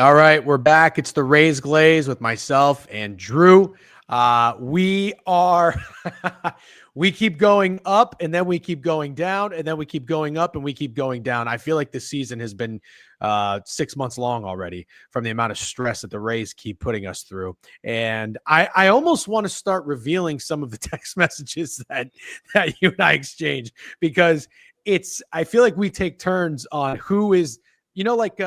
All right, we're back. It's the Rays Glaze with myself and Drew. We are, we keep going up and then we keep going down and then we keep going up and we keep going down. I feel like this season has been 6 months long already from the amount of stress that the Rays keep putting us through. And I almost want to start revealing some of the text messages that you and I exchange, because I feel like we take turns on who is, like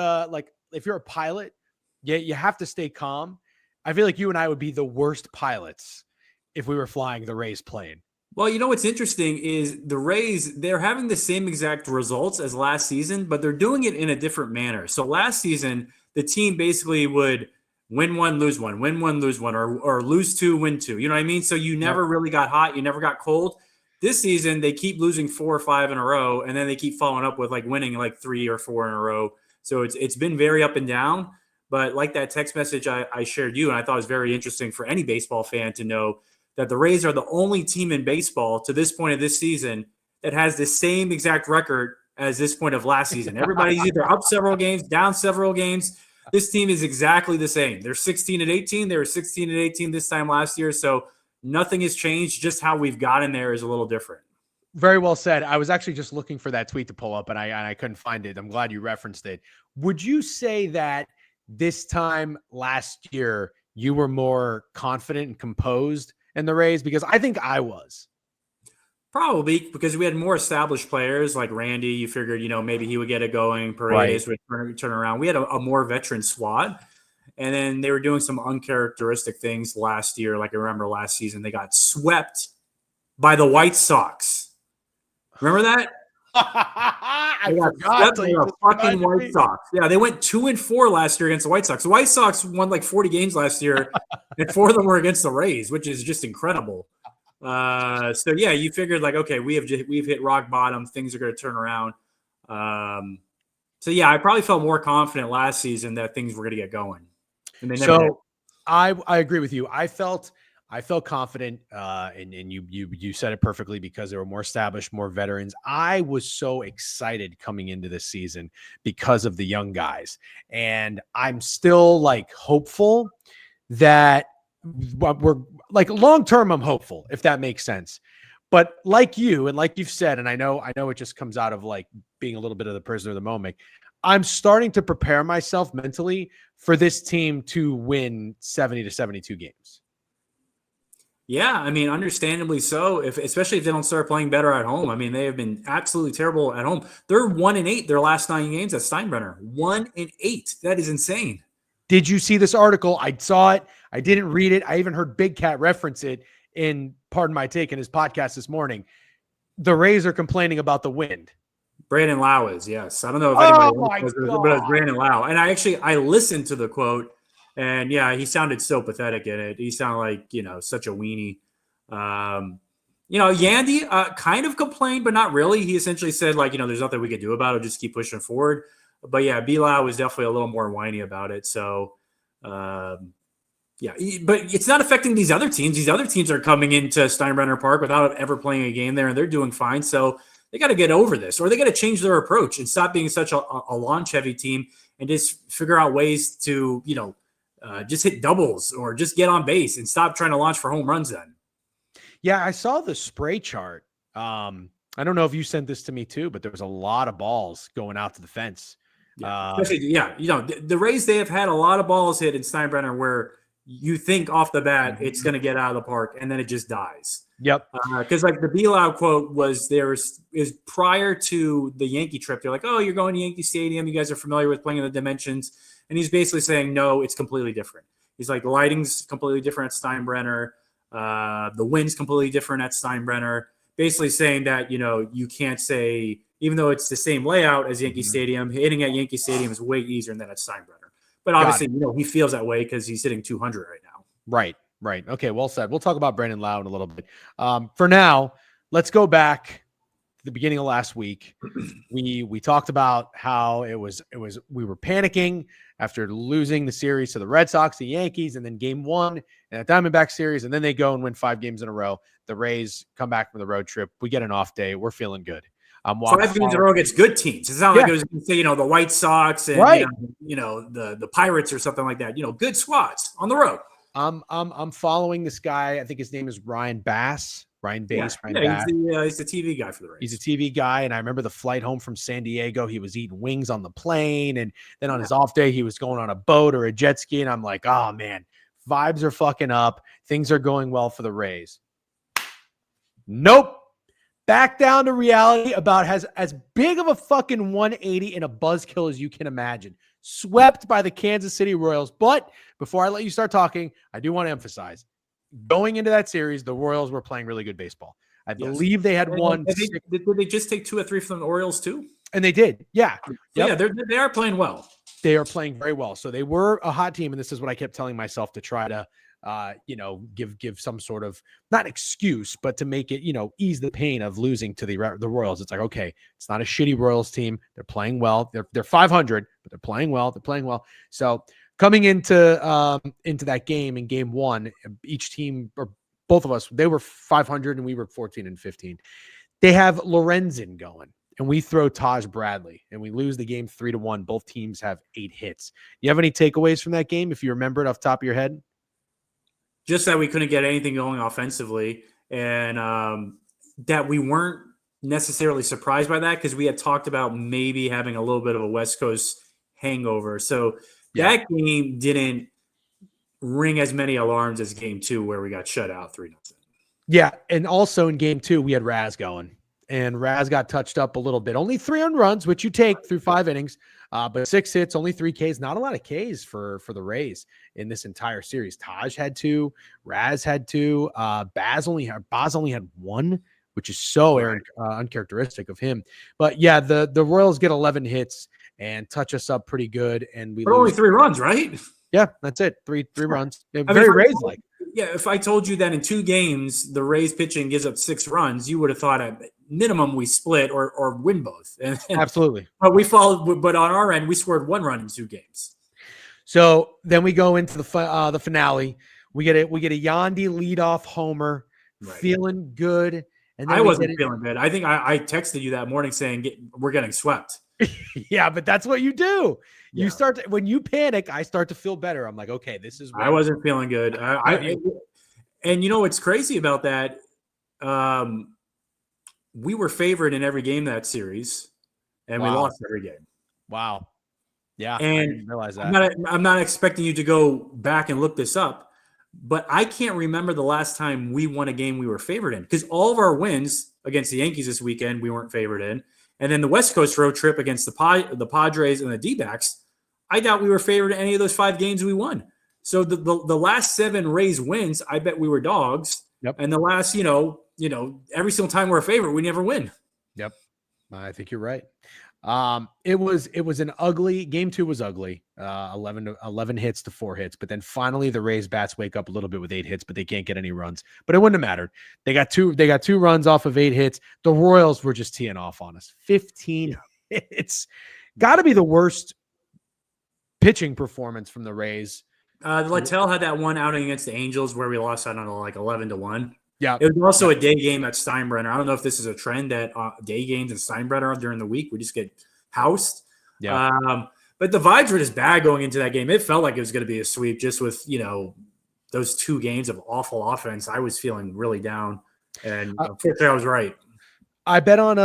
if you're a pilot, you have to stay calm. I feel like you and I would be the worst pilots if we were flying the Rays plane. Well, what's interesting is the Rays, they're having the same exact results as last season, but they're doing it in a different manner. So last season, the team basically would win one, lose one, win one, lose one, or lose two, win two. You know what I mean? So you never really got hot. You never got cold. This season, they keep losing 4 or 5 in a row, and then they keep following up with like winning like 3 or 4 in a row. So it's been very up and down. But like that text message I shared you, and I thought it was very interesting for any baseball fan to know that the Rays are the only team in baseball to this point of this season that has the same exact record as this point of last season. Everybody's either up several games, down several games. This team is exactly the same. They're 16-18. They were 16-18 this time last year. So nothing has changed. Just how we've gotten there is a little different. Very well said. I was actually just looking for that tweet to pull up, and I couldn't find it. I'm glad you referenced it. Would you say that this time last year you were more confident and composed in the Rays? Because I think I was. Probably because we had more established players like Randy. You figured, maybe he would get it going. Paredes would turn around. We had a more veteran squad. And then they were doing some uncharacteristic things last year. Like I remember last season, they got swept by the White Sox. Remember that? I forgot. The fucking White Sox. Yeah, they went 2-4 last year against the White Sox. The White Sox won like 40 games last year, and 4 of them were against the Rays, which is just incredible. So yeah, you figured like, okay, we've hit rock bottom. Things are going to turn around. So yeah, I probably felt more confident last season that things were going to get going. And they never did. I agree with you. I felt confident, and you said it perfectly, because there were more established, more veterans. I was so excited coming into this season because of the young guys, and I'm still like hopeful that we're like long term. I'm hopeful, if that makes sense. But like you and like you've said, and I know it just comes out of like being a little bit of the prisoner of the moment. I'm starting to prepare myself mentally for this team to win 70 to 72 games. Yeah, I mean, understandably so. Especially if they don't start playing better at home. I mean, they have been absolutely terrible at home. They're 1-8 their last 9 games at Steinbrenner. 1-8. That is insane. Did you see this article? I saw it. I didn't read it. I even heard Big Cat reference it in Pardon My Take in his podcast this morning. The Rays are complaining about the wind. Brandon Lau is, yes. I don't know if anybody knows, but it's Brandon Lau. And I listened to the quote, and yeah, he sounded so pathetic in it. He sounded like, such a weenie. Yandy kind of complained, but not really. He essentially said, there's nothing we could do about it. Just keep pushing forward. But yeah, Lau was definitely a little more whiny about it. So, yeah, but it's not affecting these other teams. These other teams are coming into Steinbrenner Park without ever playing a game there, and they're doing fine. So they got to get over this, or they got to change their approach and stop being such a launch-heavy team and just figure out ways to, just hit doubles or just get on base and stop trying to launch for home runs then. Yeah, I saw the spray chart. I don't know if you sent this to me too, but there was a lot of balls going out to the fence. Yeah, the Rays, they have had a lot of balls hit in Steinbrenner where you think off the bat it's going to get out of the park, and then it just dies. Yep. Because like the Belau quote was is prior to the Yankee trip. They're like, oh, you're going to Yankee Stadium. You guys are familiar with playing in the dimensions. And he's basically saying, no, it's completely different. He's like, the lighting's completely different at Steinbrenner. The wind's completely different at Steinbrenner. Basically saying that, you can't say, even though it's the same layout as Yankee Stadium, hitting at Yankee Stadium is way easier than at Steinbrenner. But obviously, he feels that way because he's hitting 200 right now. Right. Okay, well said. We'll talk about Brandon Lau in a little bit. For now, let's go back to the beginning of last week. We talked about how it was we were panicking after losing the series to the Red Sox, the Yankees, and then game 1 and a Diamondback series, and then they go and win 5 games in a row. The Rays come back from the road trip. We get an off day. We're feeling good. I'm 5 games in a row against good teams. It's not like it was going to say, the White Sox and Right. the Pirates or something like that. Good squads on the road. I'm following this guy. I think his name is Ryan Bass. Ryan Bass. He's the TV guy for the Rays. He's a TV guy, and I remember the flight home from San Diego. He was eating wings on the plane, and then on his off day, he was going on a boat or a jet ski. And I'm like, oh man, vibes are fucking up. Things are going well for the Rays. Nope. Back down to reality about as big of a fucking 180 and a buzzkill as you can imagine. Swept by the Kansas City Royals. But before I let you start talking, I do want to emphasize, going into that series, the Royals were playing really good baseball. I believe they had won. Did they just take 2 or 3 from the Orioles too? And they did. Yeah. Yep. Yeah, they are playing well. They are playing very well. So they were a hot team. And this is what I kept telling myself to try to, give some sort of, not excuse, but to make it, ease the pain of losing to the Royals. It's like, okay, it's not a shitty Royals team. They're playing well. They're 500, but they're playing well. They're playing well. So coming into that game in game 1, each team, or both of us, they were 500 and we were 14 and 15. They have Lorenzen going, and we throw Taj Bradley, and we lose the game 3-1. Both teams have 8 hits. You have any takeaways from that game, if you remember it off the top of your head? Just that we couldn't get anything going offensively, and that we weren't necessarily surprised by that because we had talked about maybe having a little bit of a West Coast hangover. So that game didn't ring as many alarms as game 2 where we got shut out 3-0. Yeah, and also in game 2, we had Raz going, and Raz got touched up a little bit. Only 3 earned runs, which you take through 5 innings, but 6 hits, only 3 Ks. Not a lot of Ks for the Rays in this entire series. Taj had 2, Raz had 2, Baz only had 1, which is so uncharacteristic of him. But yeah, the Royals get 11 hits and touch us up pretty good, and we lose. Only 3 runs, right? Yeah, that's it. Three runs. Very Rays-like. Yeah, if I told you that in 2 games the Rays pitching gives up 6 runs, you would have thought at minimum we split or win both. Absolutely. But we followed. But on our end, we scored 1 run in 2 games. So then we go into the finale. We get a Yandy leadoff homer, feeling good. And then I wasn't feeling good. I think I texted you that morning saying we're getting swept. Yeah, but that's what you do. You start to, when you panic, I start to feel better. I'm like, okay, this is. I wasn't feeling good. And what's crazy about that? We were favored in every game that series, and we lost every game. Wow. Yeah, and I didn't realize that. I'm not expecting you to go back and look this up, but I can't remember the last time we won a game we were favored in, because all of our wins against the Yankees this weekend we weren't favored in, and then the West Coast road trip against the Padres and the D-backs, I doubt we were favored in any of those 5 games we won. So the last 7 Rays wins, I bet we were dogs. Yep. And the last, every single time we're a favorite, we never win. Yep. I think you're right. It was an ugly game. 2 was ugly. 11 hits to 4 hits, but then finally the Rays bats wake up a little bit with 8 hits, but they can't get any runs. But it wouldn't have mattered. They got 2 runs off of 8 hits. The Royals were just teeing off on us. 15 hits. Got to be the worst pitching performance from the Rays. Littell had that one outing against the Angels where we lost, I don't know, like 11-1. Yeah. It was also a day game at Steinbrenner. I don't know if this is a trend that day games at Steinbrenner during the week, we just get housed. Yeah. But the vibes were just bad going into that game. It felt like it was going to be a sweep just with, those 2 games of awful offense. I was feeling really down. And unfortunately, I was right. I bet on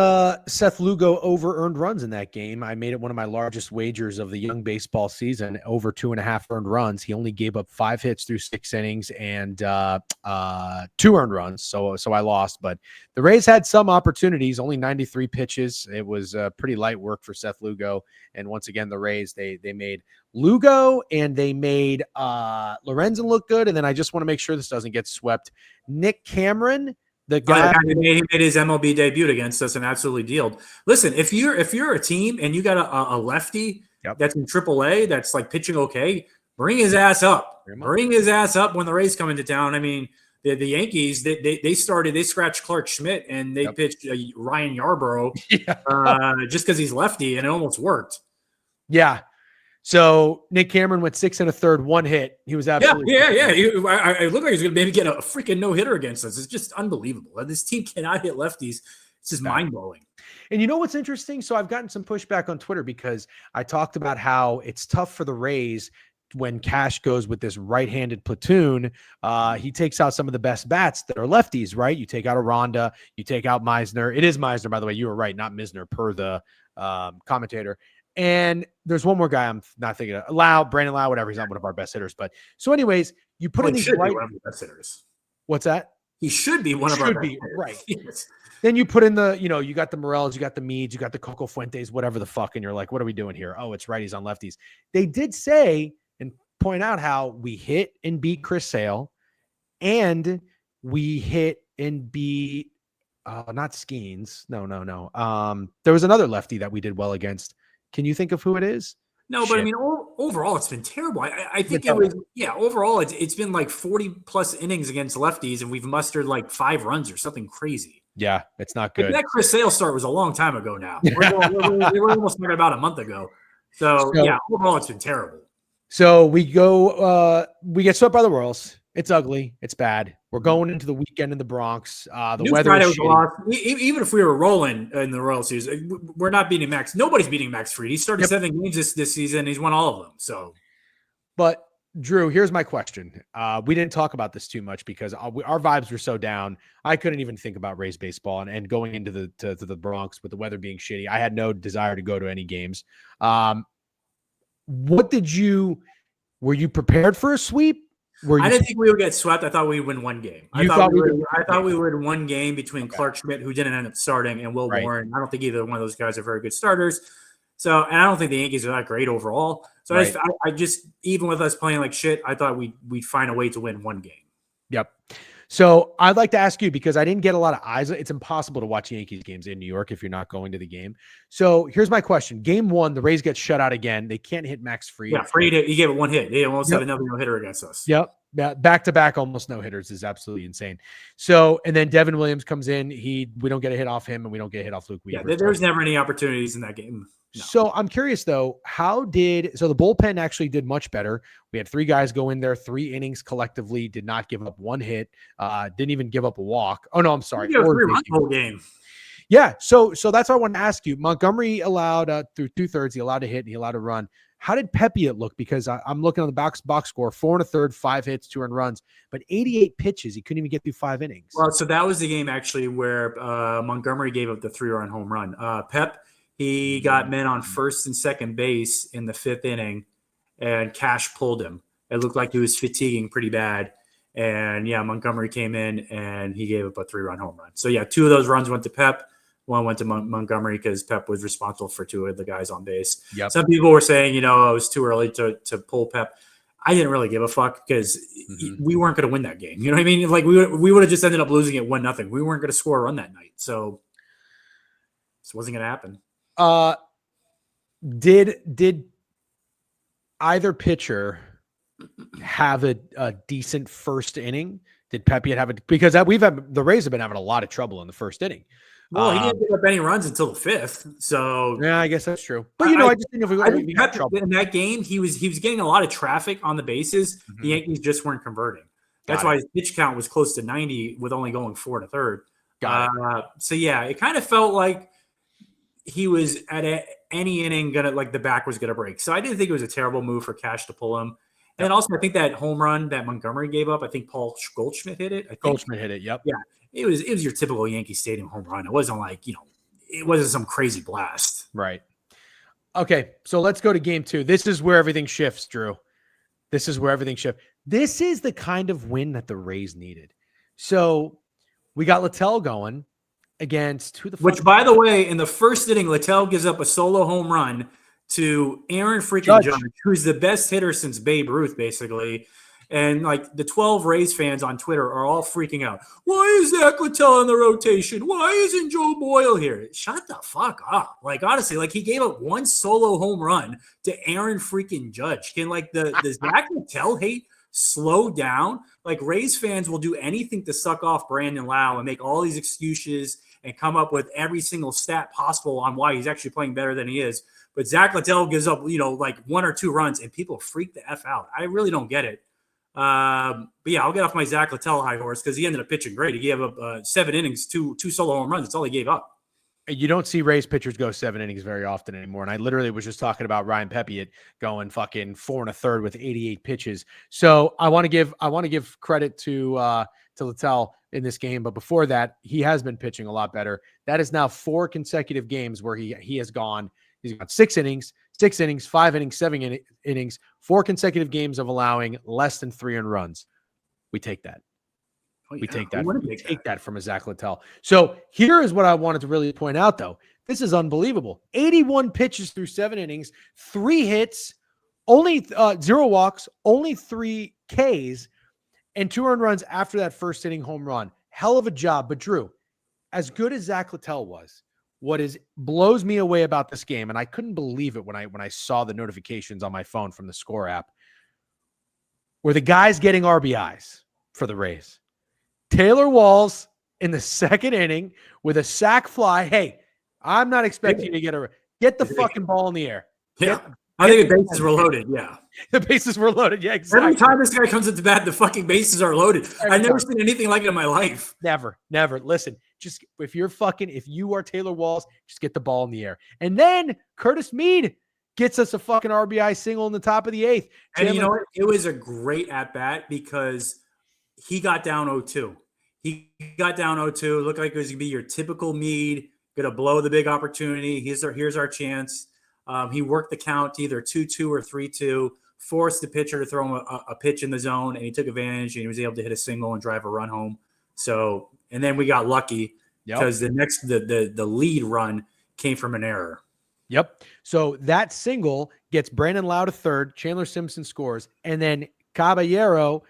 Seth Lugo over earned runs in that game. I made it one of my largest wagers of the young baseball season, over 2.5 earned runs. He only gave up 5 hits through 6 innings and 2 earned runs. So I lost, but the Rays had some opportunities, only 93 pitches. It was pretty light work for Seth Lugo. And once again, the Rays, they made Lugo and they made Lorenzen look good. And then I just want to make sure this doesn't get swept. Nick Cameron, the guy he made his MLB debut against us and absolutely dealed. Listen, if you're a team and you got a lefty that's in AAA that's like pitching okay, bring his ass up. Bring his ass up when the Rays come into town. I mean, the Yankees they scratched Clark Schmidt and they pitched Ryan Yarbrough just because he's lefty, and it almost worked. Yeah. So Nick Cameron went 6 1/3, 1 hit. He was absolutely I looked like he was going to maybe get a freaking no-hitter against us. It's just unbelievable. This team cannot hit lefties. It's just mind blowing. And you know what's interesting? So I've gotten some pushback on Twitter because I talked about how it's tough for the Rays when Cash goes with this right-handed platoon. He takes out some of the best bats that are lefties, right? You take out Aranda, you take out Meisner. It is Meisner, by the way. You were right, not Misner, per the commentator. And there's one more guy I'm not thinking of. Brandon Lau, whatever. He's not one of our best hitters. But so anyways, you put in these right. One of the best hitters. What's that? He should be one of our best hitters. Right. Yes. Then you put in you got the Morels, you got the Meads, you got the Coco Fuentes, whatever the fuck. And you're like, what are we doing here? Oh, it's righties on lefties. They did say and point out how we hit and beat Chris Sale, and we hit and beat not Skeens. No. There was another lefty that we did well against. Can you think of who it is? No, but I mean, overall, it's been terrible. I think overall, it's been like 40 plus innings against lefties, and we've mustered like 5 runs or something crazy. Yeah, it's not good. That Chris Sale start was a long time ago now. We were almost talking about a month ago. So yeah, overall, it's been terrible. So we get swept by the Royals. It's ugly. It's bad. We're going into the weekend in the Bronx. The weather is shitty. Even if we were rolling in the Royal Series, we're not beating Max. Nobody's beating Max Fried. He started 7 games this season. He's won all of them. So, but Drew, here's my question. We didn't talk about this too much because our vibes were so down. I couldn't even think about Rays baseball and going into the Bronx with the weather being shitty. I had no desire to go to any games. Were you prepared for a sweep? I didn't think we would get swept. I thought we would win one game. I thought we would win one game between Clark Schmidt, who didn't end up starting, and Will Warren. I don't think either one of those guys are very good starters. So, and I don't think the Yankees are that great overall. So I just even with us playing like shit, I thought we'd find a way to win one game. Yep. So I'd like to ask you, because I didn't get a lot of eyes. It's impossible to watch Yankees games in New York if you're not going to the game. So here's my question. Game 1, the Rays get shut out again. They can't hit Max Fried. Yeah, Fried, he gave it one hit. They almost had another no-hitter against us. Yep. Back-to-back almost no-hitters is absolutely insane. So, and then Devin Williams comes in. We don't get a hit off him, and we don't get a hit off Luke Weaver. Yeah, there's never any opportunities in that game. No. So I'm curious though, so the bullpen actually did much better. We had 3 guys go in there, 3 innings collectively, did not give up 1 hit, didn't even give up a walk. Oh no, I'm sorry. 3 runs the whole game. Yeah. So that's what I wanted to ask you. Montgomery allowed through 2/3, he allowed a hit and he allowed a run. How did Pepiot look? Because I'm looking on the box score, 4 1/3, 5 hits, 2 earned runs, but 88 pitches. He couldn't even get through 5 innings. Well, so that was the game actually where Montgomery gave up the 3-run home run. Pep, he got men on first and second base in the 5th inning, and Cash pulled him. It looked like he was fatiguing pretty bad. And, yeah, Montgomery came in, and he gave up a 3-run home run. So, yeah, 2 of those runs went to Pep. 1 went to Montgomery because Pep was responsible for 2 of the guys on base. Yep. Some people were saying, it was too early to pull Pep. I didn't really give a fuck because we weren't going to win that game. You know what I mean? Like, we would have just ended up losing it 1-0. We weren't going to score a run that night. So, this wasn't going to happen. Did either pitcher have a decent first inning? Did Pepiot have it? Because the Rays have been having a lot of trouble in the first inning. Well, he didn't give up any runs until the 5th. So yeah, I guess that's true. But I just think if we had trouble in that game, he was getting a lot of traffic on the bases. Mm-hmm. The Yankees just weren't converting. That's why his pitch count was close to 90 with only going 4 1/3. So yeah, it kind of felt like he was at any inning the back was gonna break. So I didn't think it was a terrible move for Cash to pull him. And then also I think that home run that Montgomery gave up, I think Paul Goldschmidt hit it. Goldschmidt hit it. Yep. Yeah. It was your typical Yankee Stadium home run. It wasn't like, it wasn't some crazy blast. Right. Okay. So let's go to game 2. This is where everything shifts, Drew. This is where everything shifts. This is the kind of win that the Rays needed. So we got Littell going against which, by the way, in the first inning, Littell gives up a solo home run to Aaron freaking Judge, who's the best hitter since Babe Ruth, basically. And like the 12 Rays fans on Twitter are all freaking out. Why is Zach Littell in the rotation? Why isn't Joe Boyle here? Shut the fuck up. Like, honestly, like he gave up 1 solo home run to Aaron freaking Judge. Can like the Zach Littell hate slow down? Like Rays fans will do anything to suck off Brandon Lau and make all these excuses and come up with every single stat possible on why he's actually playing better than he is. But Zach Littell gives up, like 1 or 2 runs and people freak the F out. I really don't get it. But yeah, I'll get off my Zach Littell high horse because he ended up pitching great. He gave up 7 innings, two solo home runs. That's all he gave up. You don't see Rays pitchers go 7 innings very often anymore. And I literally was just talking about Ryan Pepiot going fucking 4 1/3 with 88 pitches. So I want to give credit to Littell in this game. But before that, he has been pitching a lot better. That is now 4 consecutive games where he's gone 6 innings, 5 innings, 7 innings, 4 consecutive games of allowing less than 3 earned runs. We take that. Oh, yeah. We take that. We take that from a Zach Littell. So here is what I wanted to really point out, though. This is unbelievable. 81 pitches through 7 innings, 3 hits, only 0 walks, only 3 Ks, and 2 earned runs after that first inning home run. Hell of a job. But Drew, as good as Zach Littell was, blows me away about this game, and I couldn't believe it when I saw the notifications on my phone from the Score app, were the guys getting RBIs for the Rays. Taylor Walls in the 2nd inning with a sac fly. Hey, I'm not expecting you to get the fucking ball in the air. Yeah. I think the bases were loaded. Yeah. The bases were loaded. Yeah, exactly. Every time this guy comes into bat, the fucking bases are loaded. I've never seen anything like it in my life. Never. Listen, just if you are Taylor Walls, just get the ball in the air. And then Curtis Mead gets us a fucking RBI single in the top of the 8th. And you know what? It was a great at bat because he got down 0-2. He got down 0-2. Looked like it was going to be your typical Mead, going to blow the big opportunity. Here's our chance. He worked the count to either 2-2 or 3-2, forced the pitcher to throw him a pitch in the zone, and he took advantage, and he was able to hit a single and drive a run home. So, and then we got lucky because the lead run came from an error. Yep. So that single gets Brandon Lau to 3rd, Chandler Simpson scores, and then Caballero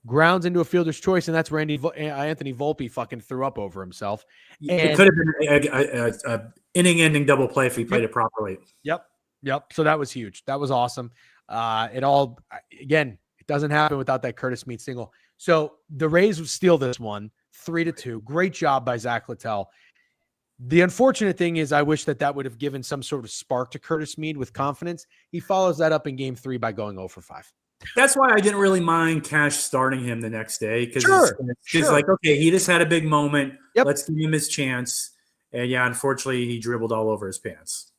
grounds into a fielder's choice, and that's where Anthony Volpe fucking threw up over himself. And it could have been an inning-ending double play if he played it properly. Yep. So that was huge. That was awesome. It doesn't happen without that Curtis Mead single. So the Rays would steal this one 3-2. Great job by Zach Littell. The unfortunate thing is I wish that would have given some sort of spark to Curtis Mead with confidence. He follows that up in game 3 by going 0 for 5. That's why I didn't really mind Cash starting him the next day because he's like, okay, he just had a big moment. Yep. Let's give him his chance. And yeah, unfortunately, he dribbled all over his pants.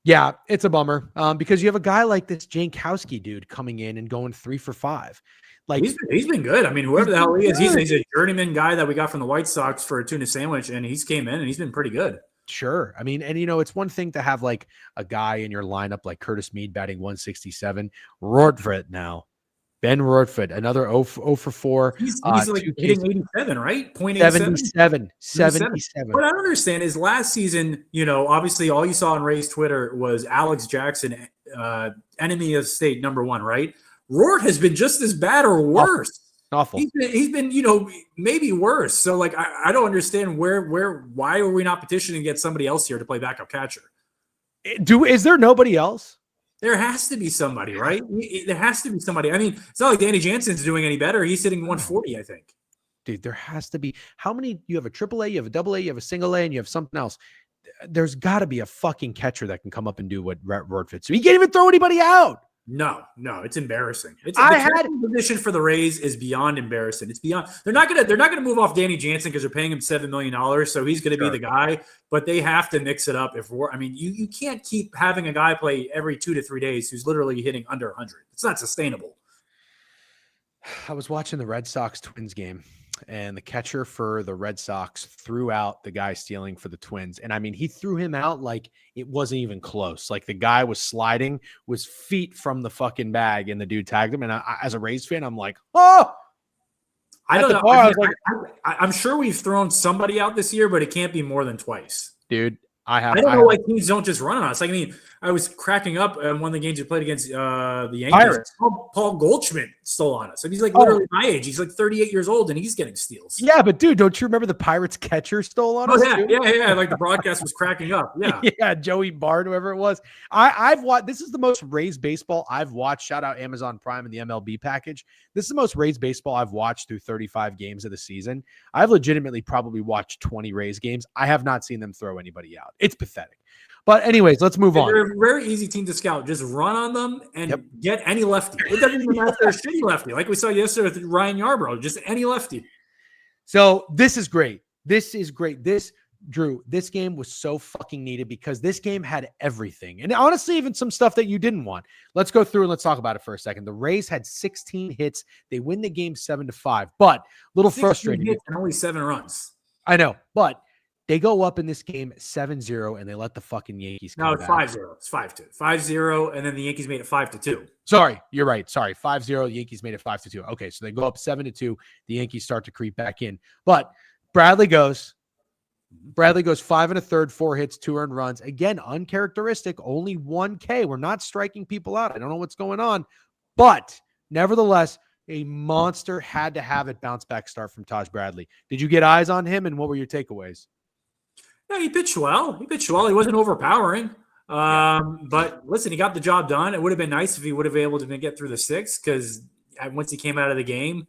Yeah, it's a bummer because you have a guy like this Jankowski dude coming in and going 3 for 5. Like he's been good. I mean, whoever the hell he is, he's a journeyman guy that we got from the White Sox for a tuna sandwich, and he's came in and he's been pretty good. Sure. I mean, and it's one thing to have like a guy in your lineup like Curtis Mead batting 167. Rortvedt now. Ben Rortvedt, another 0 for 4. He's like hitting 87, right? 0.87? 77. What I don't understand is last season, obviously all you saw on Ray's Twitter was Alex Jackson, enemy of state #1, right? Rort has been just as bad or worse. Awful. He's been, maybe worse. So like, I don't understand why are we not petitioning to get somebody else here to play backup catcher? Is there nobody else? There has to be somebody, right? There has to be somebody. I mean, it's not like Danny Jansen's doing any better. He's hitting 140, I think. Dude, there has to be. How many? You have a AAA, you have a AA, you have a single A, and you have something else. There's got to be a fucking catcher that can come up and do what Rortvedt. So he can't even throw anybody out. No, it's embarrassing. The position for the Rays is beyond embarrassing. It's beyond. They're not gonna move off Danny Jansen because they're paying him $7 million, so he's gonna be the guy. But they have to mix it up. You can't keep having a guy play every 2 to 3 days who's literally hitting under 100. It's not sustainable. I was watching the Red Sox Twins game, and the catcher for the Red Sox threw out the guy stealing for the Twins. And I mean, he threw him out like it wasn't even close. Like the guy was sliding, was feet from the fucking bag, and the dude tagged him. And as a Rays fan, I'm like, oh! I don't know. I'm sure we've thrown somebody out this year, but it can't be more than twice. Dude, I don't know why teams don't just run on us. Like, I mean, I was cracking up on one of the games we played against the Yankees. Pirates. Paul Goldschmidt stole on us. I mean, he's like literally my age. He's like 38 years old, and he's getting steals. Yeah, but dude, don't you remember the Pirates catcher stole on us? Yeah. Like the broadcast was cracking up. Yeah, yeah. Joey Bard, whoever it was. I've watched. This is the most Rays baseball I've watched. Shout out Amazon Prime and the MLB package. This is the most Rays baseball I've watched through 35 games of the season. I've legitimately probably watched 20 Rays games. I have not seen them throw anybody out. It's pathetic. But anyways, let's move on. They're a very easy team to scout. Just run on them and get any lefty. It doesn't even matter if they're a shitty lefty. Like we saw yesterday with Ryan Yarbrough, just any lefty. So this is great. This is great. Drew, this game was so fucking needed because this game had everything. And honestly, even some stuff that you didn't want. Let's go through and let's talk about it for a second. The Rays had 16 hits. They win the game 7-5, but a little frustrating. Hits and only 7 runs. I know, but they go up in this game 7-0 and they let the fucking Yankees come back. 5-0. It's 5-2. 5-0, and then the Yankees made it 5-2. Sorry, you're right. Sorry, 5-0. The Yankees made it 5-2. Okay, so they go up 7-2. The Yankees start to creep back in. But Bradley goes 5 1/3, 4 hits, 2 earned runs. Again, uncharacteristic, only 1 K. We're not striking people out. I don't know what's going on. But nevertheless, a monster had to have it bounce back start from Taj Bradley. Did you get eyes on him, and what were your takeaways? Yeah, he pitched well. He wasn't overpowering. But listen, he got the job done. It would have been nice if he would have been able to get through the 6th because once he came out of the game,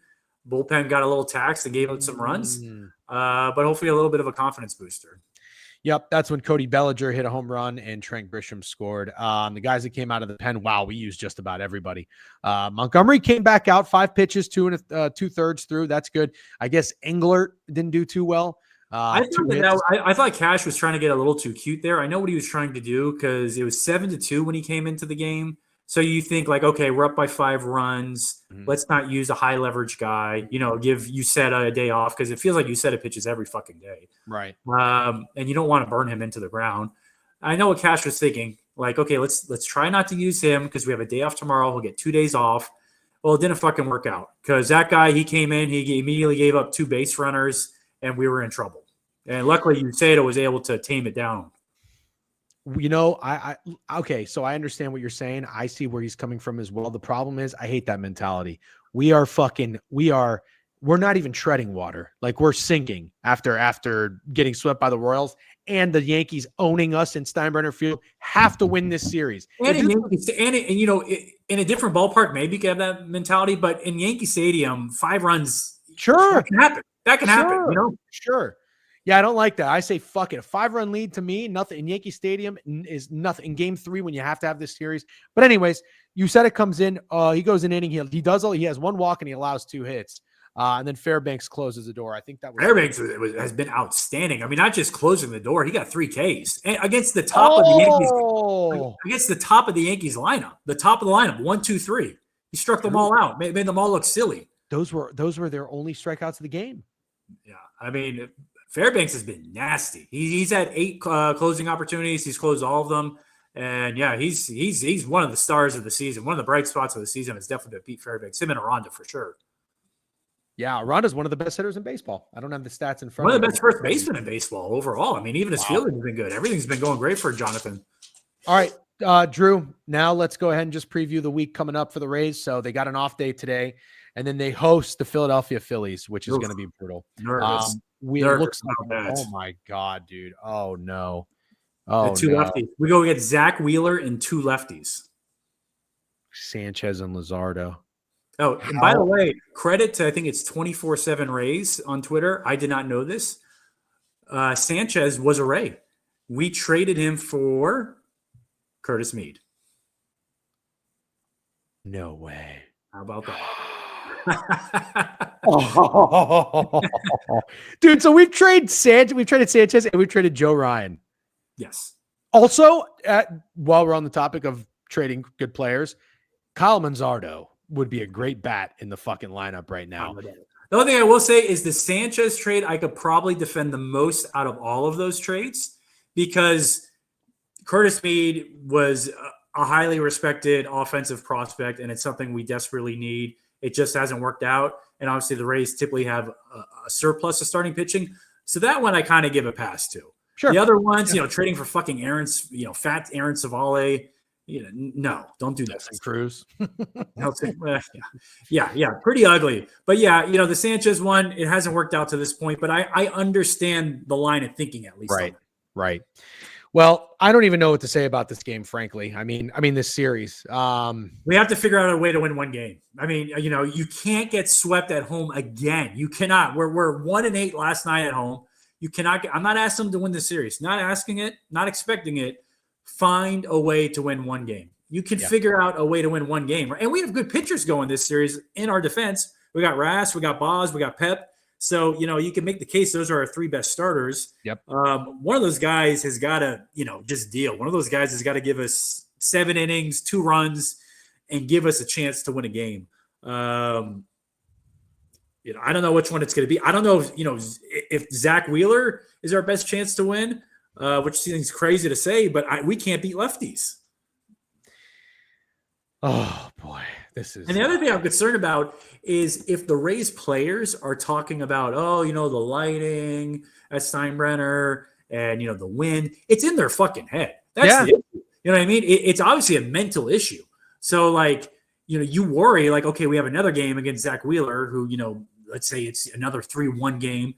bullpen got a little taxed and gave up some runs. But hopefully a little bit of a confidence booster. Yep, that's when Cody Bellinger hit a home run and Trent Grisham scored. The guys that came out of the pen, wow, we used just about everybody. Montgomery came back out, 5 pitches, 2 2/3 through. That's good. I guess Englert didn't do too well. I thought Cash was trying to get a little too cute there. I know what he was trying to do because it was 7-2 when he came into the game. So you think like, okay, we're up by 5 runs. Let's not use a high leverage guy. Give Uceta a day off because it feels like Uceta pitches every fucking day. Right. And you don't want to burn him into the ground. I know what Cash was thinking. Like, okay, let's try not to use him because we have a day off tomorrow. He'll get 2 days off. Well, it didn't fucking work out because that guy, he came in, he immediately gave up 2 base runners, and we were in trouble. And luckily, Uceta was able to tame it down. Okay, so I understand what you're saying. I see where he's coming from as well. The problem is I hate that mentality. We're not even treading water. Like we're sinking after getting swept by the Royals and the Yankees owning us in Steinbrenner Field have to win this series. And in a different ballpark, maybe you could have that mentality, but in Yankee Stadium, 5 runs, sure, that can happen. That can happen, Sure. Yeah, I don't like that. I say, fuck it. A 5-run lead to me, nothing in Yankee Stadium is nothing. In game 3, when you have to have this series. But anyways, Uceta comes in. He goes in inning. He has 1 walk and he allows 2 hits. And then Fairbanks closes the door. I think that was Fairbanks has been outstanding. I mean, not just closing the door. He got 3 Ks against the top of the Yankees. Against the top of the Yankees lineup. The top of the lineup, 1, 2, 3. He struck them all out. Made them all look silly. Those were their only strikeouts of the game. Yeah, I mean. Fairbanks has been nasty. He's had 8 closing opportunities. He's closed all of them. And yeah, he's one of the stars of the season. One of the bright spots of the season is definitely Pete Fairbanks. Him and Aranda for sure. Yeah, Aranda's one of the best hitters in baseball. I don't have the stats in front of me. One of the best first basemen in baseball overall. I mean, even his fielding has been good. Everything's been going great for Jonathan. All right, Drew, now let's go ahead and just preview the week coming up for the Rays. So they got an off day today, and then they host the Philadelphia Phillies, which is going to be brutal. Nervous. Oh my God, dude. Oh no. Oh, 2 lefties. We go get Zach Wheeler and 2 lefties. Sanchez and Luzardo. Oh, and by the way, credit to, I think it's 24/7 Rays on Twitter. I did not know this. Sanchez was a Ray. We traded him for Curtis Mead. No way. How about that? Dude, so we've traded Sanchez and we've traded Joe Ryan. Yes. Also, while we're on the topic of trading good players, Kyle Manzardo would be a great bat in the fucking lineup right now. The only thing I will say is the Sanchez trade I could probably defend the most out of all of those trades because Curtis Mead was a highly respected offensive prospect, and it's something we desperately need. It just hasn't worked out. And obviously the Rays typically have a surplus of starting pitching. So that one I kind of give a pass to. Sure. The other ones, trading for fucking fat Aaron Savale. No, don't do that. Cruz. Yeah, pretty ugly. But yeah, the Sanchez one, it hasn't worked out to this point, but I understand the line of thinking at least. Right. Well, I don't even know what to say about this game, frankly. I mean, this series. We have to figure out a way to win 1 game. I mean, you can't get swept at home again. You cannot. We're 1-8 last night at home. You cannot I'm not asking them to win the series. Not asking it, not expecting it. Find a way to win one game. You can figure out a way to win one game. And we have good pitchers going this series in our defense. We got Rass, we got Boz, we got Pep. So, you can make the case those are our 3 best starters. Yep. One of those guys has got to, just deal. One of those guys has got to give us 7 innings, 2 runs, and give us a chance to win a game. I don't know which one it's going to be. I don't know if Zach Wheeler is our best chance to win, which seems crazy to say, but we can't beat lefties. Oh, boy. And the other thing I'm concerned about is if the Rays players are talking about, the lighting at Steinbrenner and, the wind, it's in their fucking head. That's the issue. You know what I mean? It's obviously a mental issue. So, you worry, okay, we have another game against Zach Wheeler who, let's say it's another 3-1 game.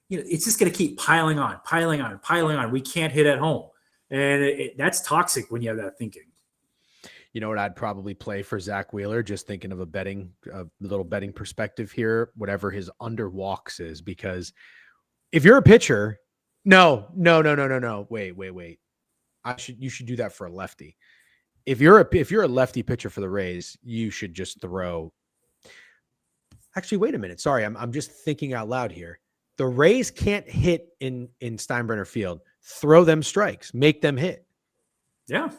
It's just going to keep piling on. We can't hit at home. And that's toxic when you have that thinking. You know what I'd probably play for Zach Wheeler, just thinking of a little betting perspective here, whatever his under walks is, because if you're a pitcher, no. Wait. You should do that for a lefty. If you're a lefty pitcher for the Rays, you should just throw. Actually, wait a minute. Sorry. I'm just thinking out loud here. The Rays can't hit in Steinbrenner Field. Throw them strikes, make them hit. Yeah.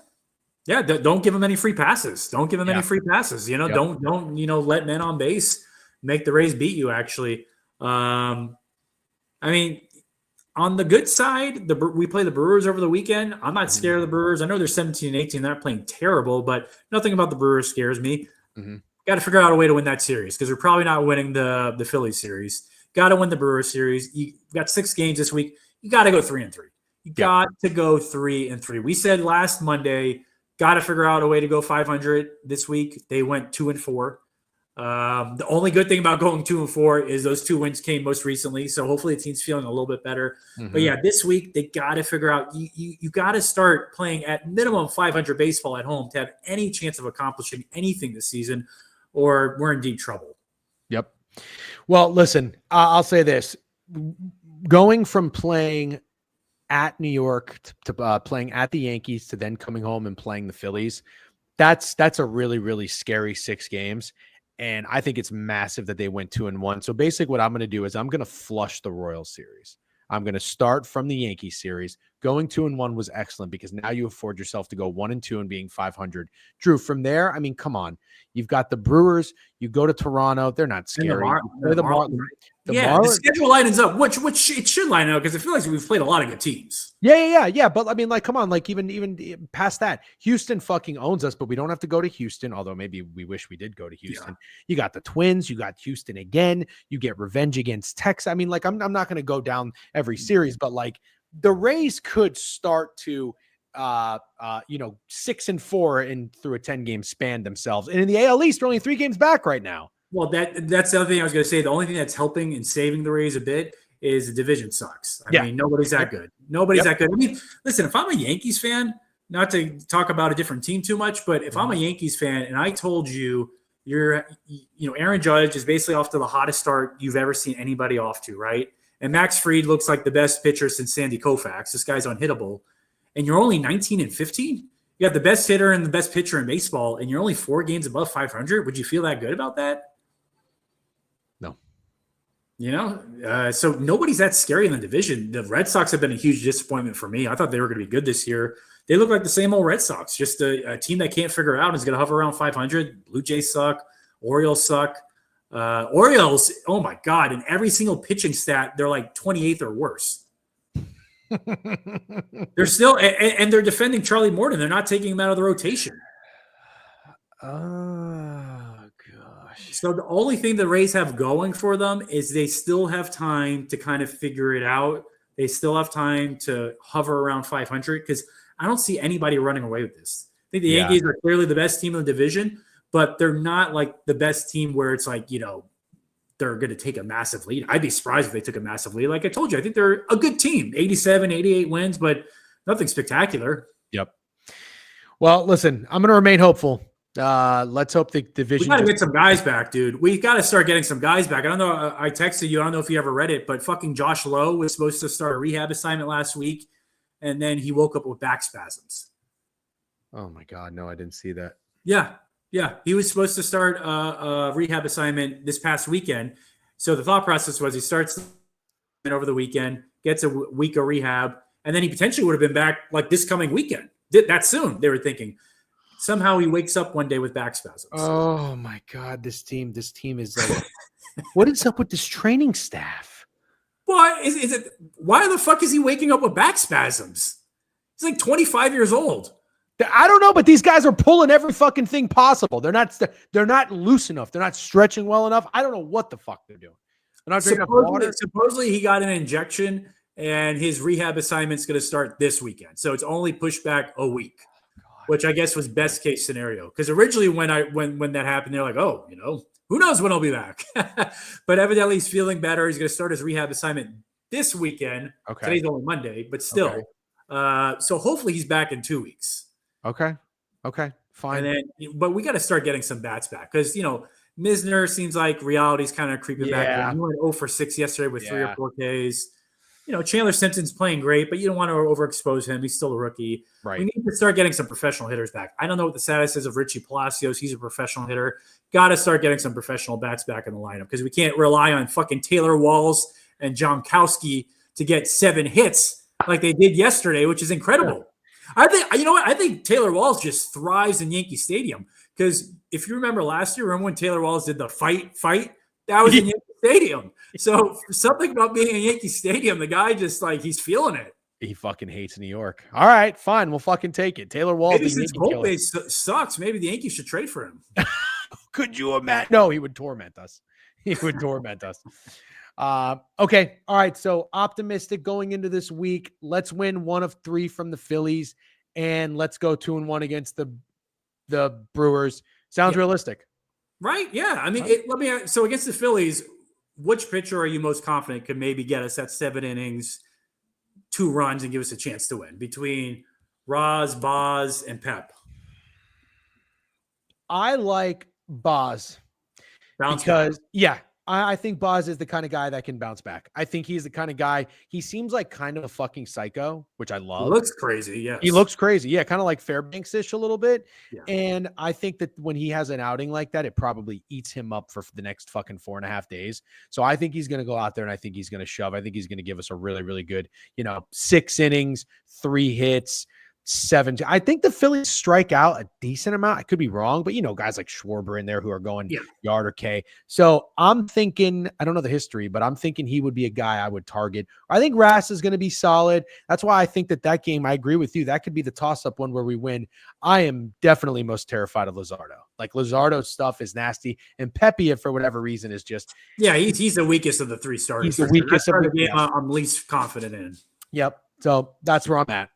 Yeah, don't give them any free passes. Don't give them any free passes. Don't let men on base make the Rays beat you. Actually, on the good side, we play the Brewers over the weekend. I'm not scared of the Brewers. I know they're 17-18. They're not playing terrible, but nothing about the Brewers scares me. Mm-hmm. Got to figure out a way to win that series because we're probably not winning the Phillies series. Got to win the Brewers series. You got 6 games this week. You got to go 3-3. You got to go 3-3. We said last Monday. Got to figure out a way to go 500 this week. They went 2-4. The only good thing about going 2-4 is those 2 wins came most recently. So hopefully the team's feeling a little bit better. Mm-hmm. But this week they got to figure out you got to start playing at minimum 500 baseball at home to have any chance of accomplishing anything this season, or we're in deep trouble. Yep. Well, listen, I'll say this: going from playing at New York to playing at the Yankees to then coming home and playing the Phillies, that's a really, really scary 6 games. And I think it's massive that they went 2-1. So basically what I'm going to do is I'm going to flush the Royals series. I'm going to start from the Yankees series. Going 2-1 was excellent because now you afford yourself to go 1-2 and being 500. Drew, from there, come on. You've got the Brewers. You go to Toronto. They're not scary. The Marlins. The schedule lines up, which it should line up because I feel like we've played a lot of good teams. Yeah. But come on, even past that, Houston fucking owns us, but we don't have to go to Houston. Although maybe we wish we did go to Houston. Yeah. You got the Twins. You got Houston again. You get revenge against Texas. I'm not going to go down every series, but the Rays could start to 6-4 and through a 10-game span themselves. And in the AL East, they're only 3 games back right now. Well, that's the other thing I was going to say. The only thing that's helping and saving the Rays a bit is the division sucks. I mean, nobody's that good. Nobody's that good. I mean, listen, if I'm a Yankees fan, not to talk about a different team too much, but if I'm a Yankees fan and I told you Aaron Judge is basically off to the hottest start you've ever seen anybody off to, right? And Max Fried looks like the best pitcher since Sandy Koufax. This guy's unhittable. And you're only 19-15? You got the best hitter and the best pitcher in baseball, and you're only 4 games above 500? Would you feel that good about that? No. So nobody's that scary in the division. The Red Sox have been a huge disappointment for me. I thought they were going to be good this year. They look like the same old Red Sox, just a team that can't figure it out and is going to hover around 500. Blue Jays suck. Orioles suck. Orioles, oh my God, in every single pitching stat, they're like 28th or worse. They're still, and they're defending Charlie Morton. They're not taking him out of the rotation. Oh, gosh. So the only thing the Rays have going for them is they still have time to kind of figure it out. They still have time to hover around 500 because I don't see anybody running away with this. I think the Yankees are clearly the best team in the division, but they're not like the best team where it's like, they're going to take a massive lead. I'd be surprised if they took a massive lead. Like I told you, I think they're a good team, 87, 88 wins, but nothing spectacular. Yep. Well, listen, I'm going to remain hopeful. Let's hope the We division got to just get some guys back, dude. We got to start getting some guys back. I don't know. I texted you. I don't know if you ever read it, but fucking Josh Lowe was supposed to start a rehab assignment last week, and then he woke up with back spasms. Oh my God, no, I didn't see that. Yeah. He was supposed to start a rehab assignment this past weekend. So the thought process was he starts over the weekend, gets a week of rehab, and then he potentially would have been back like this coming weekend. That soon, they were thinking. Somehow he wakes up one day with back spasms. Oh my God, this team is like, what is up with this training staff? Why is it? Why the fuck is he waking up with back spasms? He's like 25 years old. I don't know, but these guys are pulling every fucking thing possible. They're not loose enough. They're not stretching well enough. I don't know what the fuck they're doing. They're not drinking enough water. Supposedly he got an injection, and his rehab assignment's going to start this weekend. So it's only pushed back a week, which I guess was best case scenario. Because originally when that happened, they're like, oh, who knows when I'll be back. But evidently he's feeling better. He's going to start his rehab assignment this weekend. Okay. Today's only Monday, but still. Okay. So hopefully he's back in 2 weeks. Okay. Fine. But we got to start getting some bats back because, Misner seems like reality's kind of creeping back. He went 0 for 6 yesterday with 3 or 4 Ks. Chandler Simpson's playing great, but you don't want to overexpose him. He's still a rookie. Right. We need to start getting some professional hitters back. I don't know what the status is of Richie Palacios. He's a professional hitter. Got to start getting some professional bats back in the lineup because we can't rely on fucking Taylor Walls and Jonkowski to get 7 hits like they did yesterday, which is incredible. Yeah. I think Taylor Walls just thrives in Yankee Stadium because if you remember last year, remember when Taylor Walls did the fight? That was in Yankee Stadium. So something about being in Yankee Stadium, the guy just he's feeling it. He fucking hates New York. All right, fine. We'll fucking take it. Taylor Walls. Maybe since Volpe sucks, maybe the Yankees should trade for him. Could you imagine? No, he would torment us. Okay. All right. So optimistic going into this week. Let's win 1 of 3 from the Phillies, and let's go 2-1 against the Brewers. Sounds realistic. Right. Yeah. I mean, so against the Phillies, which pitcher are you most confident could maybe get us that 7 innings, 2 runs, and give us a chance to win between Roz, Boz, and Pep? I like Boz because I think Boz is the kind of guy that can bounce back. I think he's the kind of guy. He seems like kind of a fucking psycho, which I love. He looks crazy. Yes. He looks crazy. Yeah. Kind of like Fairbanks-ish a little bit. Yeah. And I think that when he has an outing like that, it probably eats him up for the next fucking 4.5 days. So I think he's going to go out there and I think he's going to shove. I think he's going to give us a really, really good, 6 innings, 3 hits, 7. I think the Phillies strike out a decent amount. I could be wrong, but guys like Schwarber in there who are going yard or K. So I'm thinking, I don't know the history, but I'm thinking he would be a guy I would target. I think Rass is going to be solid. That's why I think that game, I agree with you. That could be the toss-up one where we win. I am definitely most terrified of Luzardo. Like Luzardo's stuff is nasty, and Pepe, for whatever reason, is just he's the weakest of the 3 starters. He's the weakest of the game. I'm least confident in. Yep. So that's where I'm at.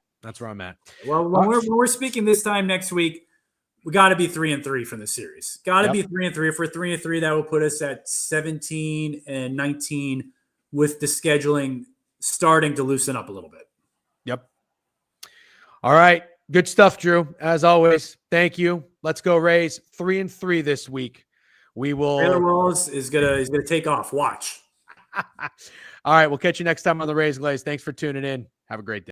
Well, when we're speaking this time next week, we got to be 3-3 from the series. Got to be 3-3. If we're 3-3, that will put us at 17 and 19 with the scheduling starting to loosen up a little bit. Yep. All right. Good stuff, Drew. As always, thank you. Let's go Rays. 3-3 this week. We will. Taylor Walls is gonna take off. Watch. All right. We'll catch you next time on the Rays Glaze. Thanks for tuning in. Have a great day.